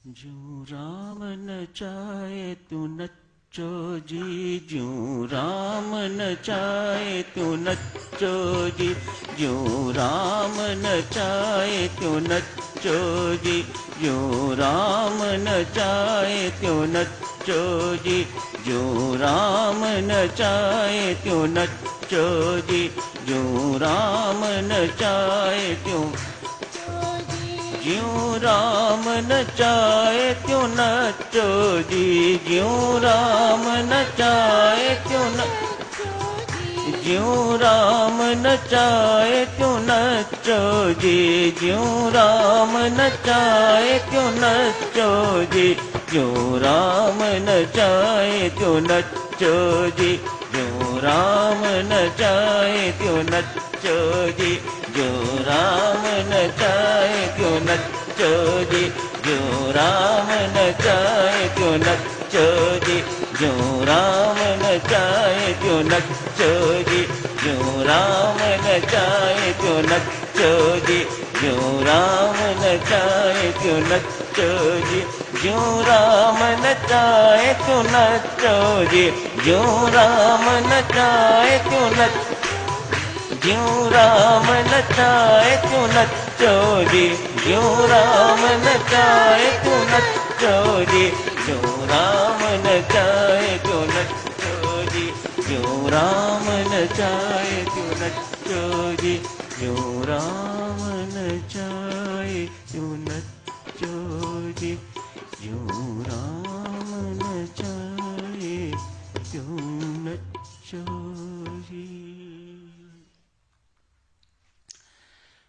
ज्यों राम न चाहे तू नच्चो जी, ज्यों राम न चाहे तू नच्चो जी, ज्यों राम न चाहे तू नच्चो जी, ज्यों राम न चाहे तू नच्चो जी, ज्यों राम न चाहे तू नच्चो जी, ज्यों राम न चाहे त्यों ज्यों राम न चाहे त्यों नच्चो जी, ज्यों राम न चाहे त्यों ज्यों राम न चाहे त्यों नच्चो जी, ज्यों राम न चाहे त्यों नच्चो जी, ज्यों राम न चाहे त्यों नच्चो जी, ज्यों राम न चाहे त्यों नच्चो जी, ज्यों राम न चाहे त्यों नच्चो जी, ज्यों राम न चाहे त्यों नच्चो जी, ज्यों राम न चाहे त्यों नच्चो जी, ज्यों राम न चाहे त्यों नच्चो जी, ज्यों राम न चाहे त्यों नच्चो जी, ज्यों राम न चाहे त्यों नच्चो जी, ज्यों राम न चाहे त्यों नच्चो ज्यों राम न चाहे त्यों नच्चो जी, ज्यों राम न चाहे त्यों नच्चो जी, ज्यों राम न चाहे त्यों नच्चो जी, ज्यों राम न चाहे त्यों नच्चो जी, ज्यों राम न चाहे त्यों नच्चो जी, ज्यों राम न चाहे त्यों नच्चो जी।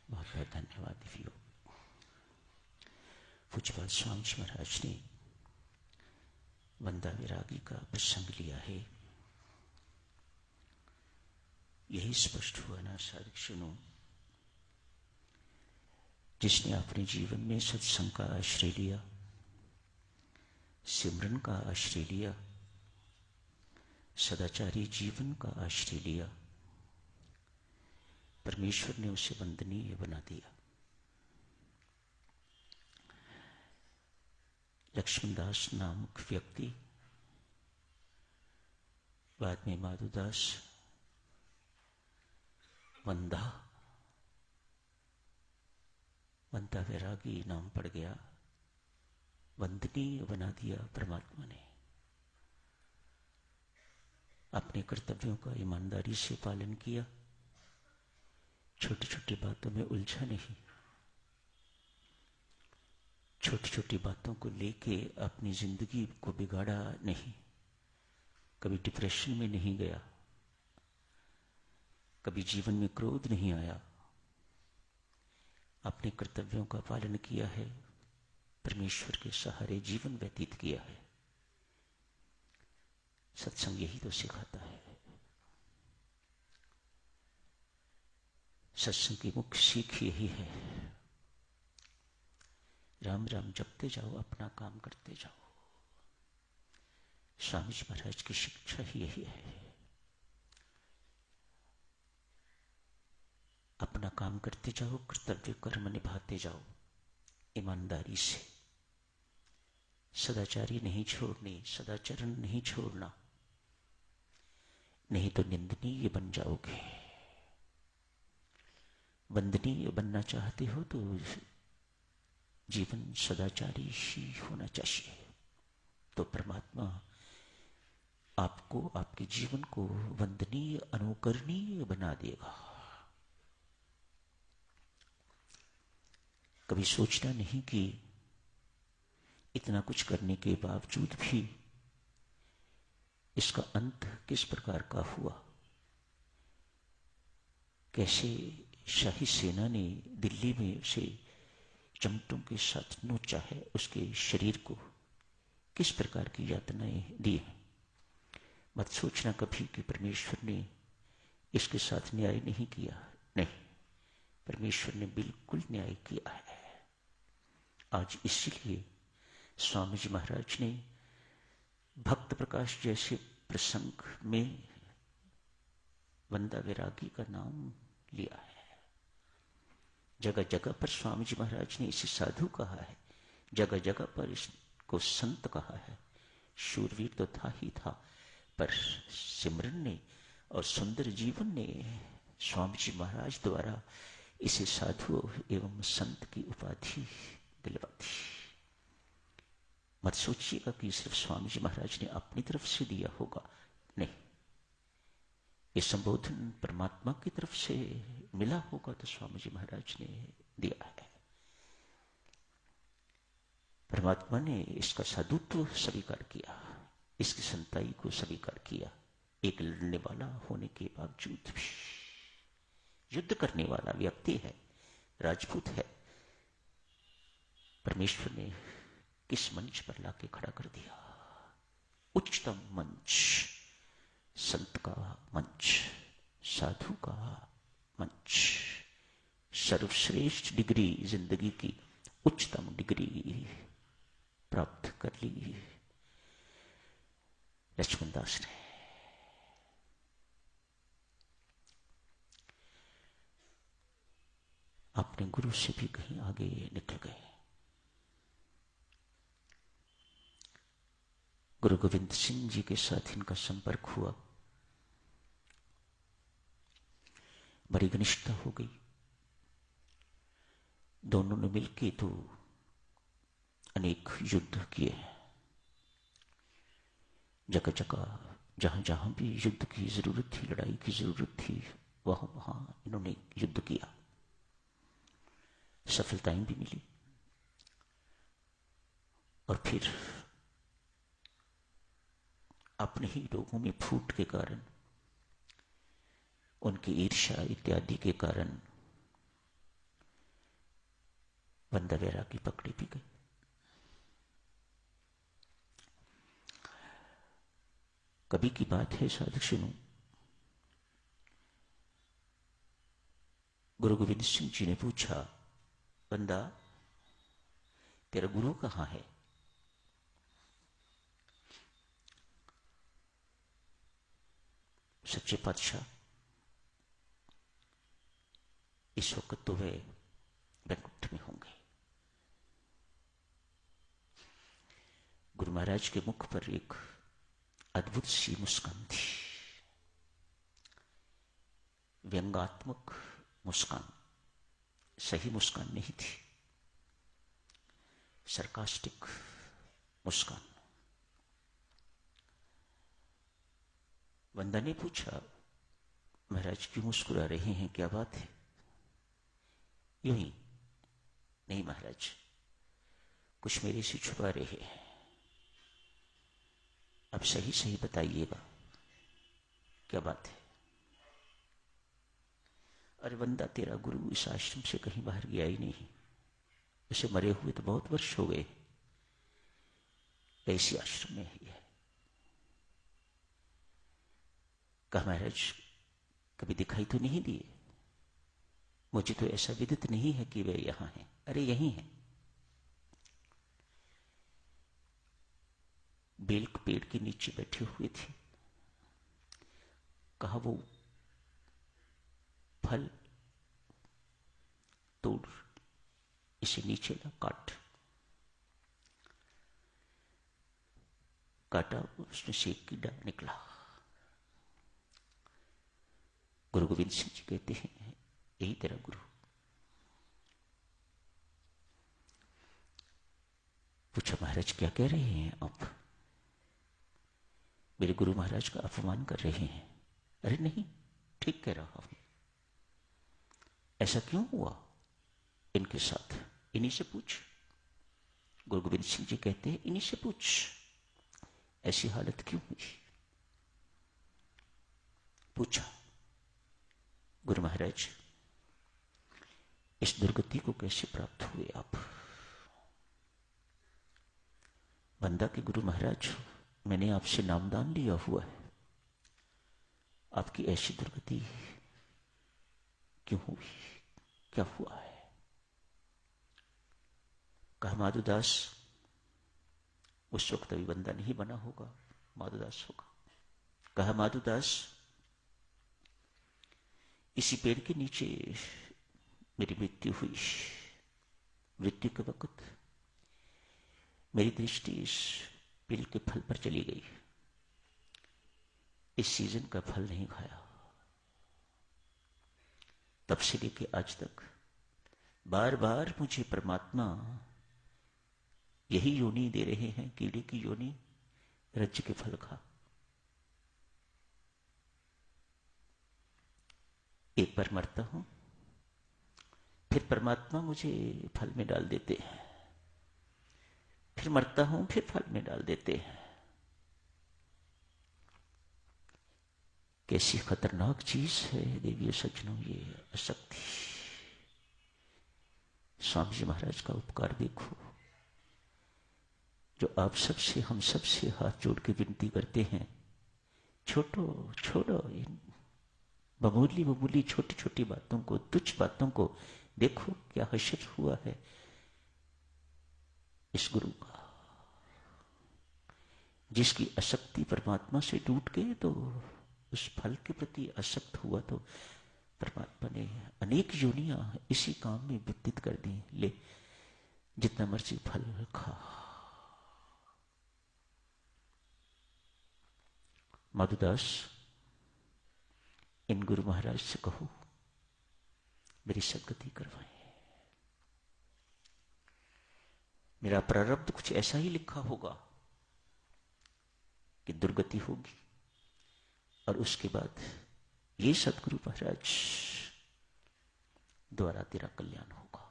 बहुत बहुत धन्यवाद दिव्यो। पूज्यपाद स्वामी जी महाराज ने वंदा विरागी का प्रसंग लिया है। यही स्पष्ट हुआ ना सारे क्षणों, जिसने अपने जीवन में सत्संग का आश्रय लिया, सिमरन का आश्रय लिया, सदाचारी जीवन का आश्रय लिया, परमेश्वर ने उसे वंदनीय बना दिया। लक्ष्मणदास नामक व्यक्ति बाद में माधुदास वंदा वैरागी नाम पड़ गया, वंदनीय बना दिया परमात्मा ने। अपने कर्तव्यों का ईमानदारी से पालन किया, छोटी छोटी बातों में उलझा नहीं, छोटी छोटी बातों को लेके अपनी जिंदगी को बिगाड़ा नहीं, कभी डिप्रेशन में नहीं गया, कभी जीवन में क्रोध नहीं आया, अपने कर्तव्यों का पालन किया है, परमेश्वर के सहारे जीवन व्यतीत किया है। सत्संग यही तो सिखाता है। सत्संग की मुख्य सीख यही है, राम राम जपते जाओ, अपना काम करते जाओ। स्वामी जी महाराज की शिक्षा ही यही है। अपना काम करते जाओ, कर्तव्य कर्म निभाते जाओ ईमानदारी से। सदाचारी नहीं छोड़नी, सदाचरण नहीं छोड़ना, नहीं तो निंदनीय बन जाओगे। वंदनीय बनना चाहते हो तो जीवन सदाचारी ही होना चाहिए, तो परमात्मा आपको, आपके जीवन को वंदनीय अनुकरणीय बना देगा। कभी सोचना नहीं कि इतना कुछ करने के बावजूद भी इसका अंत किस प्रकार का हुआ। कैसे शाही सेना ने दिल्ली में उसे चमटों के साथ नोचा है, उसके शरीर को किस प्रकार की यातनाएं दी हैं। मत सोचना कभी कि परमेश्वर ने इसके साथ न्याय नहीं किया। नहीं, परमेश्वर ने बिल्कुल न्याय किया है। आज इसीलिए स्वामी जी महाराज ने भक्त प्रकाश जैसे प्रसंग में वंदा वैरागी का नाम लिया है। जगह जगह पर स्वामी जी महाराज ने इसे साधु कहा है, जगह जगह पर इसको संत कहा है। शूरवीर तो था ही था, पर सिमरन ने और सुंदर जीवन ने स्वामी जी महाराज द्वारा इसे साधु एवं संत की उपाधि दिलवा दी। मत सोचिएगा कि सिर्फ स्वामी जी महाराज ने अपनी तरफ से दिया होगा, नहीं, ये संबोधन परमात्मा की तरफ से मिला होगा तो स्वामी जी महाराज ने दिया है। परमात्मा ने इसका साधुत्व स्वीकार किया, इसकी संताई को स्वीकार किया, एक लड़ने वाला होने के बावजूद भी, युद्ध करने वाला व्यक्ति है, राजपूत है, परमेश्वर ने किस मंच पर लाके खड़ा कर दिया? उच्चतम मंच, संत का मंच, साधु का मंच, सर्वश्रेष्ठ डिग्री, जिंदगी की उच्चतम डिग्री प्राप्त कर ली लक्ष्मण दास ने। अपने गुरु से भी कहीं आगे निकल गए। गुरु गोविंद सिंह जी के साथ इनका संपर्क हुआ, बड़ी घनिष्ठता हो गई। दोनों ने मिलकर तो अनेक युद्ध किए, जगह जगह जहां जहां भी युद्ध की जरूरत थी, लड़ाई की जरूरत थी, वहां वहां इन्होंने युद्ध किया, सफलताएं भी मिली। और फिर अपने ही लोगों में फूट के कारण, उनकी ईर्ष्या इत्यादि के कारण बंदा वैरागी पकड़ी भी गई। कभी की बात है, साधक सुनो, गुरु गोविंद सिंह जी ने पूछा, बंदा तेरा गुरु कहां है? सच्चे पातशाह, इस वक्त तो वे बैकुंठ में होंगे। गुरु महाराज के मुख पर एक अद्भुत सी मुस्कान थी, व्यंगात्मक मुस्कान, सही मुस्कान नहीं थी, सरकास्टिक मुस्कान। बंदा ने पूछा, महाराज क्यों मुस्कुरा रहे हैं, क्या बात है? यूं ही, नहीं महाराज, कुछ मेरे से छुपा रहे हैं, अब सही सही बताइएगा, क्या बात है? अरे बंदा, तेरा गुरु इस आश्रम से कहीं बाहर गया ही नहीं, उसे मरे हुए तो बहुत वर्ष हो गए, ऐसी आश्रम में ही है। कहा, महाराज कभी दिखाई तो नहीं दिए, मुझे तो ऐसा विदित नहीं है कि वे यहां हैं। अरे यहीं हैं, बेल के पेड़ के नीचे बैठे हुए थे। कहा, वो फल तोड़, इसे नीचे ना काट। काटा, उसमें से एक कीड़ा निकला। गुरु गोविंद सिंह जी कहते हैं, यही तेरा गुरु। पूछा, महाराज क्या कह रहे हैं आप? मेरे गुरु महाराज का अपमान कर रहे हैं। अरे नहीं, ठीक कह रहा हूं। ऐसा क्यों हुआ इनके साथ? इन्हीं से पूछ। गुरु गोविंद सिंह जी कहते हैं, इन्हीं से पूछ, ऐसी हालत क्यों हुई? पूछा, गुरु महाराज इस दुर्गति को कैसे प्राप्त हुए आप? बंदा के गुरु महाराज, मैंने आपसे नामदान लिया हुआ है, आपकी ऐसी दुर्गति क्यों हुई, क्या हुआ है? कहा, माधुदास, उस वक्त अभी बंदा नहीं बना होगा, माधुदास होगा। कहा, माधुदास, इसी पेड़ के नीचे मेरी मृत्यु हुई। मृत्यु के वक्त मेरी दृष्टि इस पेड़ के फल पर चली गई। इस सीजन का फल नहीं खाया। तब से लेके आज तक बार बार मुझे परमात्मा यही योनि दे रहे हैं, कीड़े की योनि, रज्ज के फल खा। एक बार मरता हूं, फिर परमात्मा मुझे फल में डाल देते हैं, फिर मरता हूं, फिर फल में डाल देते हैं। कैसी खतरनाक चीज है देवी सज्जनों ये आसक्ति। स्वामी जी महाराज का उपकार देखो, जो आप सबसे, हम सबसे हाथ जोड़ के विनती करते हैं, छोड़ो इन मामूली मामूली छोटी छोटी बातों को, तुच्छ बातों को। देखो क्या हशर हुआ है इस गुरु का। जिसकी आसक्ति परमात्मा से टूट गई, तो उस फल के प्रति आसक्त हुआ, तो परमात्मा ने अनेक योनियां इसी काम में व्यतीत कर दी। ले, जितना मर्जी फल खा। माधुदास, इन गुरु महाराज से कहो मेरी सद्गति करवाएं। मेरा प्रारब्ध कुछ ऐसा ही लिखा होगा कि दुर्गति होगी, और उसके बाद ये सतगुरु महाराज द्वारा तेरा कल्याण होगा।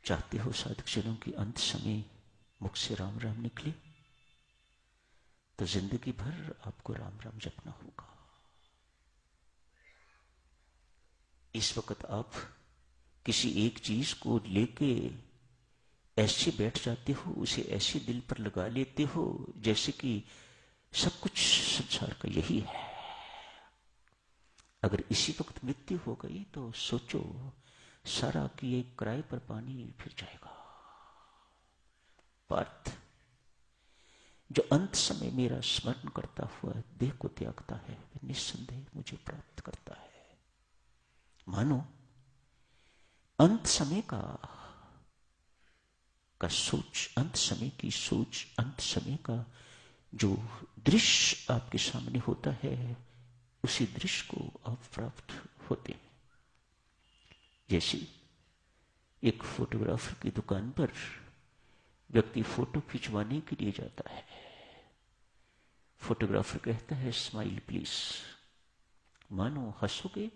चाहते हो साधक जनों की अंत समय मुख से राम राम निकले, तो जिंदगी भर आपको राम राम जपना होगा। इस वक्त आप किसी एक चीज को लेके ऐसे बैठ जाते हो, उसे ऐसे दिल पर लगा लेते हो जैसे कि सब कुछ संसार का यही है। अगर इसी वक्त मृत्यु हो गई तो सोचो, सारा किए किराए पर पानी फिर जाएगा। पार्थ, जो अंत समय मेरा स्मरण करता हुआ देह को त्यागता है, वह निस्संदेह मुझे प्राप्त करता है। मानो अंत समय का सोच, अंत समय की सोच, अंत समय का जो दृश्य आपके सामने होता है, उसी दृश्य को आप प्राप्त होते हैं। जैसे एक फोटोग्राफर की दुकान पर व्यक्ति फोटो खिंचवाने के लिए जाता है। फोटोग्राफर कहता है स्माइल प्लीज। मानो हंसोगे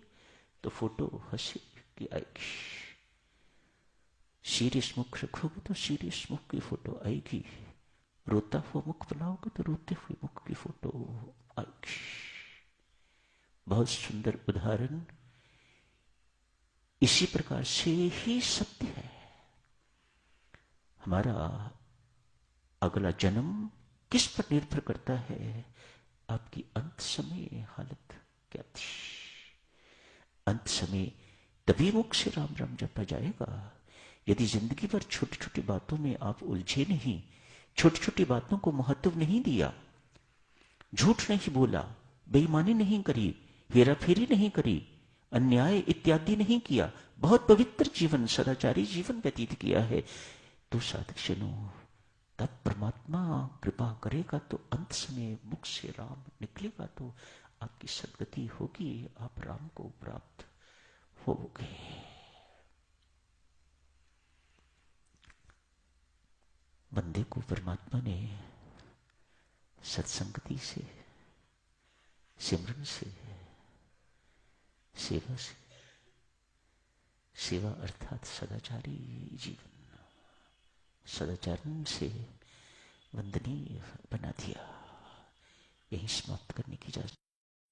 तो फोटो हंसी की आएगी, सीरियस मुख रखोगे तो सीरियस मुख की फोटो आएगी, रोता हुआ मुख बनाओगे तो रोते हुए मुख की फोटो आएगी। बहुत सुंदर उदाहरण। इसी प्रकार से ही सत्य है। हमारा अगला जन्म किस पर निर्भर करता है? आपकी अंत समय हालत क्या थी? अंत समय तभी मुख से राम राम जपा जाएगा यदि जिंदगी भर छोटी छोटी बातों में आप उलझे नहीं, छोटी छोटी बातों को महत्व नहीं दिया, झूठ नहीं बोला, बेईमानी नहीं करी, हेराफेरी नहीं करी, अन्याय इत्यादि नहीं किया, बहुत पवित्र जीवन, सदाचारी जीवन व्यतीत किया है, तो साधक जनों, तब परमात्मा कृपा करेगा तो अंत समय मुख से राम निकलेगा तो आपकी सद्गति होगी, आप राम को प्राप्त होगे। बंदे को परमात्मा ने सत्संगति से, सिमरन से, सेवा से, सेवा अर्थात सदाचारी जीवन, सदाचरण से वंदनीय बना दिया। यही समाप्त करने की इजाजत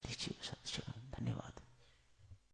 दीजिए। धन्यवाद।